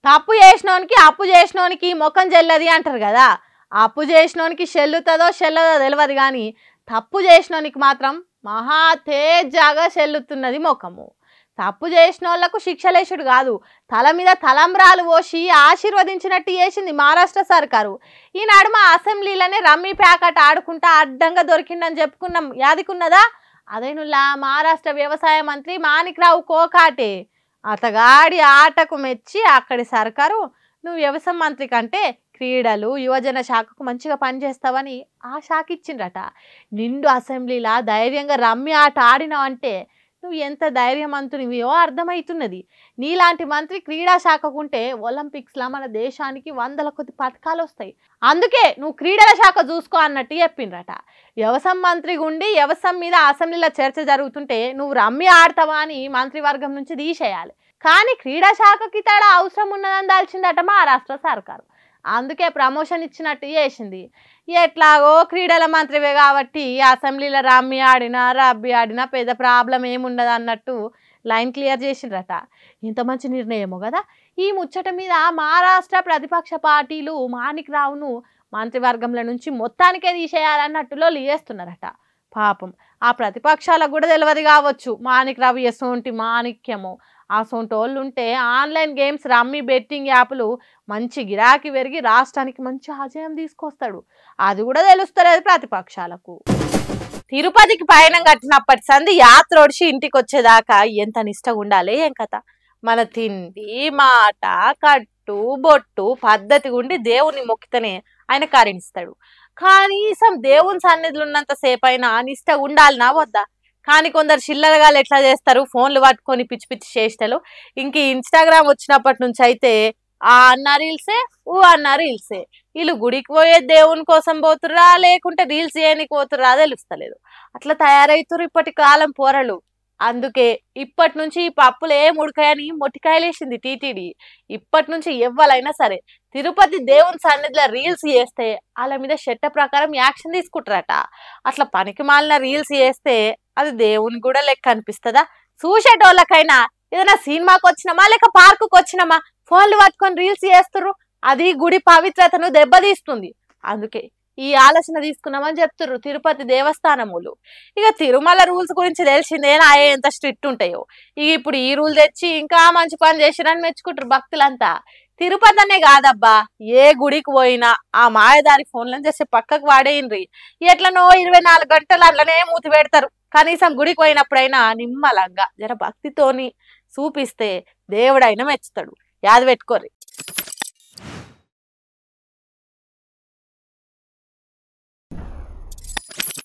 తప్పు చేసినోనికి అప్పు చేసినోనికి ముఖం చెల్లది అంటారు కదా. అప్పు చేసినోనికి చెల్లుతుందో చెల్లదో తెలియదు కానీ తప్పు చేసినోనికి మాత్రం మహా తేజాగా చెల్లుతున్నది ముఖము. తప్పు చేసిన వాళ్ళకు శిక్షలేసుడు కాదు, తల మీద తలంబ్రాలు పోసి ఆశీర్వదించినట్టు చేసింది మహారాష్ట్ర సర్కారు. ఈ నడుమ అసెంబ్లీలోనే రమ్మీ ప్యాకెట్ ఆడుకుంటా అడ్డంగా దొరికిందని చెప్పుకున్నాం, యాదికున్నదా? అదేనుల్లా మహారాష్ట్ర వ్యవసాయ మంత్రి మాణిక్రావు కోకాటే. అతగాడి ఆటకు మెచ్చి అక్కడి సర్కారు నువ్వు వ్యవసాయ మంత్రి కంటే క్రీడలు యువజన శాఖకు మంచిగా పనిచేస్తావని ఆ శాఖ ఇచ్చిండ్రట. నిండు అసెంబ్లీలా ధైర్యంగా రమ్మి ఆట ఆడినావంటే నువ్వు ఎంత ధైర్యవంతునివో అర్థమవుతున్నది. నీలాంటి మంత్రి క్రీడా శాఖకుంటే ఒలింపిక్స్లా మన దేశానికి 100 కొద్ది పథకాలు వస్తాయి. అందుకే నువ్వు క్రీడల శాఖ చూసుకో అన్నట్టు చెప్పిండ్రట. వ్యవసాయ మంత్రి గుండి వ్యవసాయం మీద అసెంబ్లీలో చర్చ జరుగుతుంటే నువ్వు రమ్మి ఆడతావా అని మంత్రివర్గం నుంచి తీసేయాలి. కానీ క్రీడా శాఖకి తేడా అవసరం ఉన్నదని దాల్చిందట మహారాష్ట్ర సర్కారు. అందుకే ప్రమోషన్ ఇచ్చినట్టు చేసింది. ఎట్లాగో క్రీడల మంత్రివే కాబట్టి అసెంబ్లీలో రమ్మి ఆడినా రబ్బి ఆడినా పెద్ద ప్రాబ్లం ఏముండదు అన్నట్టు లైన్ క్లియర్ చేసిండ్రట. ఇంత మంచి నిర్ణయమో కదా. ఈ ముచ్చట మీద మహారాష్ట్ర ప్రతిపక్ష పార్టీలు మాణిక్రావును మంత్రివర్గంలో నుంచి మొత్తానికే తీసేయాలన్నట్టులో చేస్తున్నారట. పాపం ఆ ప్రతిపక్షాలకు కూడా తెలియదు కావచ్చు మాణిక్రావు ఎసోంటి మాణిక్యము. ఆ సొంటోళ్ళు ఉంటే ఆన్లైన్ గేమ్స్ రమ్మీ బెట్టింగ్ యాప్లు మంచి గిరాకీ పెరిగి రాష్ట్రానికి మంచి ఆదాయం తీసుకొస్తాడు. అది కూడా తెలుస్తలేదు ప్రతిపక్షాలకు. తిరుపతికి పయనం కట్టినప్పటి సంది యాత్ర ఒడిచి ఇంటికి వచ్చేదాకా ఎంత నిష్టగా ఉండాలి ఏం కథ. మన తిండి మాట కట్టు బొట్టు పద్ధతి ఉండి దేవుని మొక్కితేనే ఆయన కరుణిస్తాడు. కనీసం దేవుని సన్నిధులు ఉన్నంత సేపు అయినా నిష్ట ఉండాలినా వద్దా? కానీ కొందరు చిల్లరగాళ్ళు ఎట్లా చేస్తారు, ఫోన్లు పట్టుకొని పిచ్చి పిచ్చి చేష్టలు. ఇంక ఇన్స్టాగ్రామ్ వచ్చినప్పటి నుంచి అయితే ఆ అన్న రీల్సే అన్న రీల్సే. వీళ్ళు గుడికి పోయే దేవుని కోసం పోతుర్రా లేకుంటే రీల్స్ చేయనికి పోతుర్రా తెలుస్తలేదు. అట్లా తయారవుతురు ఇప్పటి కాలం పోరలు. అందుకే ఇప్పటి నుంచి ఈ పప్పులు ఏం ఉడకాయని మొట్టికాయలేసింది టీటీడీ. ఇప్పటి నుంచి ఎవ్వరైనా సరే తిరుపతి దేవుని సన్నిధిలో రీల్స్ చేస్తే వాళ్ళ మీద చట్ట ప్రకారం యాక్షన్ తీసుకుంటారట. అట్లా పనికి మాలిన రీల్స్ చేస్తే అది దేవుని కూడా లెక్క అనిపిస్తుందా? చూసేటోళ్ళకైనా ఏదైనా సినిమాకి వచ్చినామా లేక పార్కుకి వచ్చినామా ఫోన్లు పట్టుకొని రీల్స్ చేస్తుర్రు, అది గుడి పవిత్రతను దెబ్బతీస్తుంది. అందుకే ఈ ఆలోచన తీసుకున్నామని చెప్తుర్రు తిరుపతి దేవస్థానములు. ఇక తిరుమల రూల్స్ గురించి తెలిసిందేనా ఎంత స్ట్రిక్ట్ ఉంటాయో. ఇక ఇప్పుడు ఈ రూల్ తెచ్చి ఇంకా మంచి పని చేసిరని మెచ్చుకుంటారు భక్తులంతా. తిరుపతి అనే కాదబ్బా, ఏ గుడికి పోయినా ఆ మాయదారి ఫోన్లను చేసి పక్కకు వాడేయండ్రి. ఎట్లనో 24 గంటలు అట్లనే మూతి పెడతారు. కనీసం గుడికి పోయినప్పుడైనా నిమ్మలంగా జర భక్తితోని చూపిస్తే దేవుడైనా మెచ్చుతాడు. యాద పెట్టుకోర్రి.